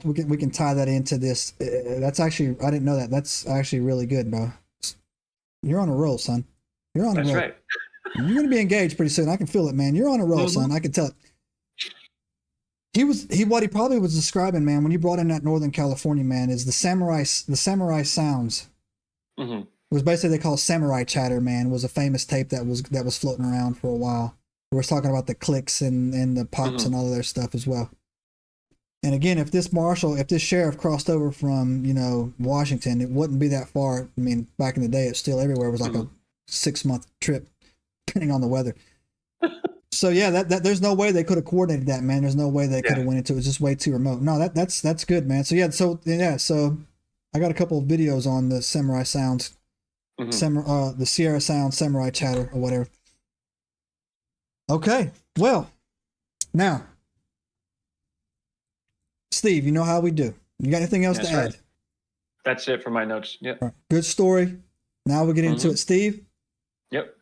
we can tie that into this. That's actually, I didn't know that. That's actually really good, bro. You're on a roll, son. You're on a roll. That's right. You're gonna be engaged pretty soon. I can feel it, man. You're on a roll, son. I can tell it. What he probably was describing, man, when you brought in that Northern California man, is the samurai sounds. Mm-hmm. It was basically they call samurai chatter, man. It was a famous tape that was floating around for a while. We was talking about the clicks and the pops and all of their stuff as well. And again, if this sheriff crossed over from, Washington, it wouldn't be that far. I mean, back in the day, it's still everywhere. It was like a 6-month trip, depending on the weather. So yeah, that there's no way they could have coordinated that, man. There's no way they could have went into it. It was just way too remote. No, that's good, man. So I got a couple of videos on the samurai sounds, the Sierra Sound samurai chatter or whatever. Okay, well, now, Steve, you know how we do. You got anything else to add? That's it for my notes. Yep. Right. Good story. Now we get into it, Steve. Yep.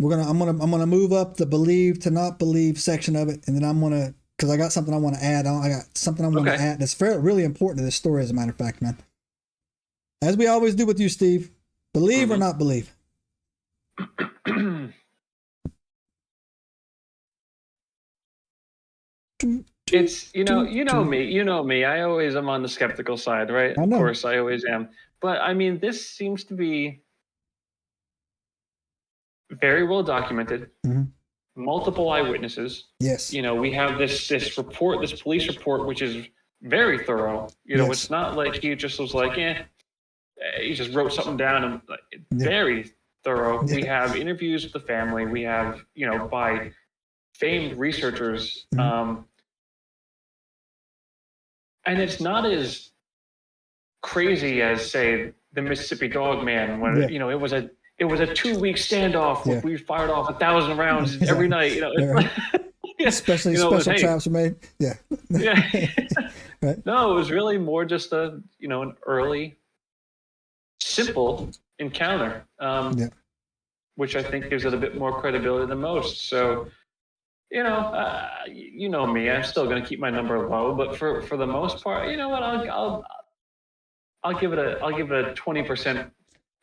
I'm gonna move up the believe to not believe section of it, and then because I got something I want to add. I got something I want to add that's really important to this story, as a matter of fact, man. As we always do with you, Steve, believe or not believe. It's you know me. I always am on the skeptical side, right? Of course, I always am. But I mean, this seems to be very well documented. Multiple eyewitnesses. Yes. We have this report, this police report, which is very thorough. It's not like he just was like, he just wrote something down and very thorough. We have interviews with the family. We have, by famed researchers. And it's not as crazy as, say, the Mississippi Dog Man, when it was a 2-week standoff where we fired off 1,000 rounds every night. Especially special traps were made. Yeah. Right. No, it was really more just an early, simple encounter, which I think gives it a bit more credibility than most. So. Me. I'm still going to keep my number low, but for the most part, you know what? I'll give it a 20%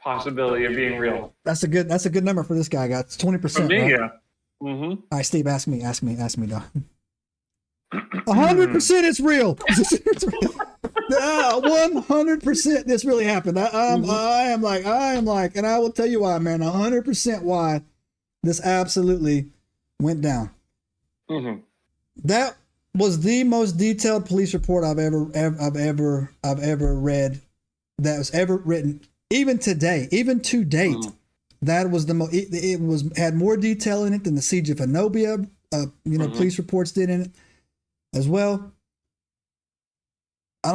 possibility of being real. That's a good number for this guy. Got 20%. For me, right? yeah. Mm-hmm. All right, Steve, ask me, dog. 100% it's real. 100% this really happened. I am like, and I will tell you why, man. 100% why this absolutely went down. That was the most detailed police report I've ever read, that was ever written, even to date. That was had more detail in it than the Siege of Zenobia, police reports did in it as well.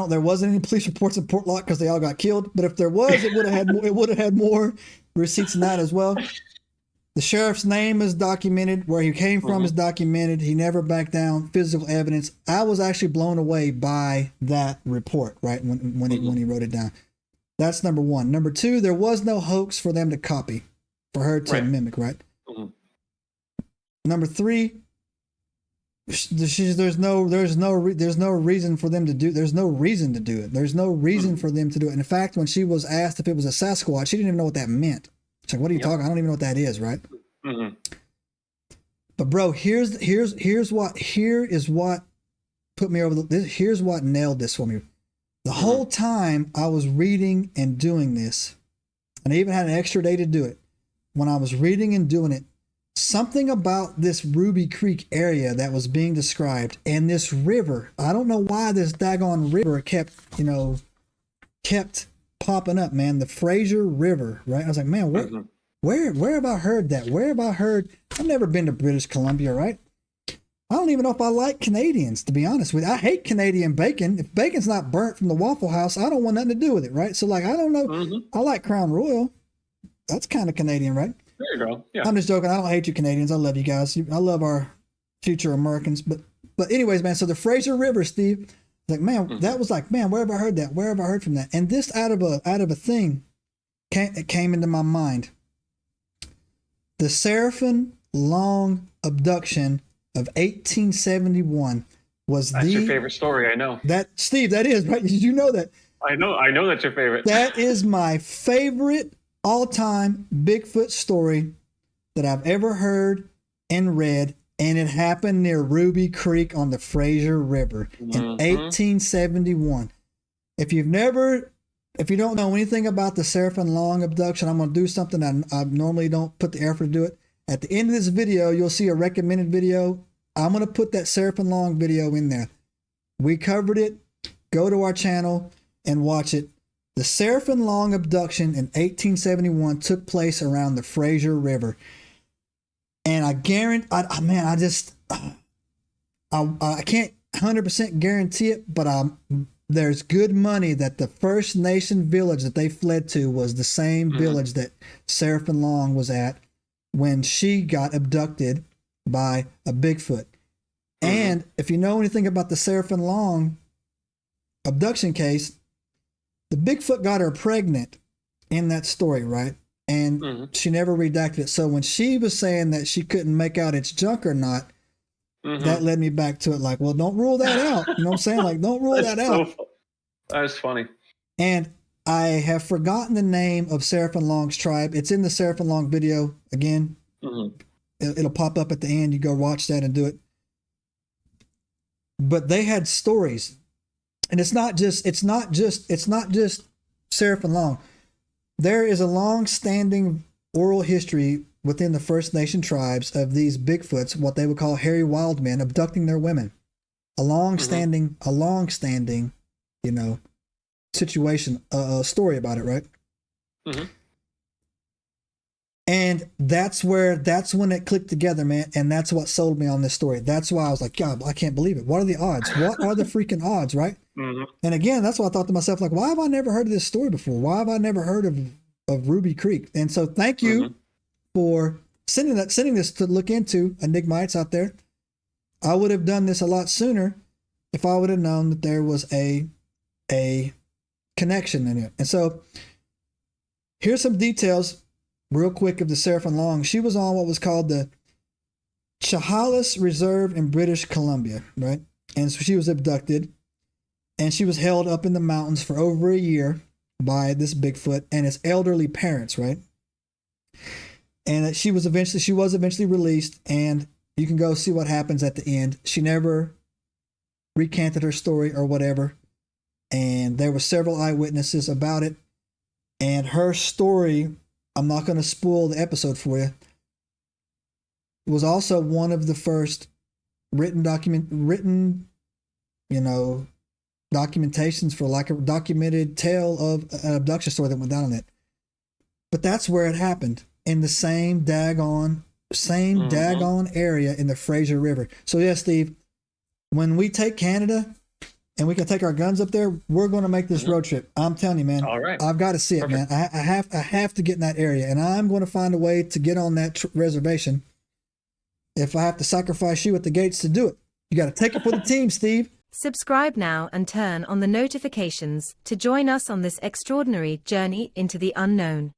There wasn't any police reports in Port Locke because they all got killed, but if there was, it would have had more receipts than that as well. The sheriff's name is documented. Where he came from is documented. He never backed down. Physical evidence. I was actually blown away by that report, right, when he wrote it down. That's number one. Number two, there was no hoax for them to copy, for her to mimic, right? Number three, there's no reason for them to do. There's no reason to do it. There's no reason for them to do it. And in fact, when she was asked if it was a Sasquatch, she didn't even know what that meant. She's like, what are you talking? I don't even know what that is, right? But bro, here's what put me over here's what nailed this for me. The whole time I was reading and doing this, and I even had an extra day to do it. When I was reading and doing it, something about this Ruby Creek area that was being described, and this river, I don't know why this daggone river kept popping up, man. The Fraser River, right? I was like, man, where have I heard that? Where have I heard? I've never been to British Columbia, right? I don't even know if I like Canadians, to be honest with you. I hate Canadian bacon. If bacon's not burnt from the Waffle House, I don't want nothing to do with it, right? So, like, I don't know. I like Crown Royal. That's kind of Canadian, right? There you go. Yeah. I'm just joking. I don't hate you Canadians. I love you guys. I love our future Americans. But anyways, man, so the Fraser River, Steve, like, man, that was like, man, where have I heard that? Where have I heard from that? And this out of a thing came into my mind. The Seraphim Long abduction of 1871. was That's your favorite story, I know. That, Steve, that is, right? You know that. I know that's your favorite. That is my favorite all-time Bigfoot story that I've ever heard and read, and it happened near Ruby Creek on the Fraser River in 1871. If you don't know anything about the Seraphim Long abduction, I'm going to do something I normally don't put the effort to do it. At the end of this video, you'll see a recommended video. I'm going to put that Seraphim Long video in there. We covered it. Go to our channel and watch it. The Seraphim Long abduction in 1871 took place around the Fraser River. And I guarantee, I can't 100% guarantee it, but there's good money that the First Nation village that they fled to was the same village that Seraphim Long was at when she got abducted by a Bigfoot. And if you know anything about the Seraphim Long abduction case, the Bigfoot got her pregnant in that story, right? And she never redacted it. So when she was saying that she couldn't make out it's junk or not, that led me back to it like, well, don't rule that out. You know what I'm saying? Like, don't rule that out. That's funny. And I have forgotten the name of Seraphim Long's tribe. It's in the Seraphim Long video. Again, it'll pop up at the end. You go watch that and do it. But they had stories. And it's not just Seraphim Long. There is a long-standing oral history within the First Nation tribes of these Bigfoots, what they would call hairy wild men, abducting their women. A long-standing, you know, situation, a story about it, right? And that's when it clicked together, man. And that's what sold me on this story. That's why I was like, God, I can't believe it. What are the odds? What are the freaking odds, right? And again, that's why I thought to myself, like, why have I never heard of this story before? Why have I never heard of Ruby Creek? And so thank you for sending this to look into, Enigmites out there. I would have done this a lot sooner if I would have known that there was a connection in it. And so here's some details real quick of the Seraphim Long. She was on what was called the Chehalis Reserve in British Columbia, right? And so she was abducted, and she was held up in the mountains for over a year by this Bigfoot and his elderly parents, right? And she was eventually released, and you can go see what happens at the end. She never recanted her story or whatever, and there were several eyewitnesses about it. And her story, I'm not going to spoil the episode for you, was also one of the first written, you know, documentations for like a documented tale of an abduction story that went down on it. But that's where it happened, in the same daggone area in the Fraser River. So yeah, Steve, when we take Canada and we can take our guns up there, we're going to make this road trip. I'm telling you, man. All right. I've got to see it, man. I have to get in that area, and I'm going to find a way to get on that reservation. If I have to sacrifice you at the gates to do it, you got to take it for the team, Steve. Subscribe now and turn on the notifications to join us on this extraordinary journey into the unknown.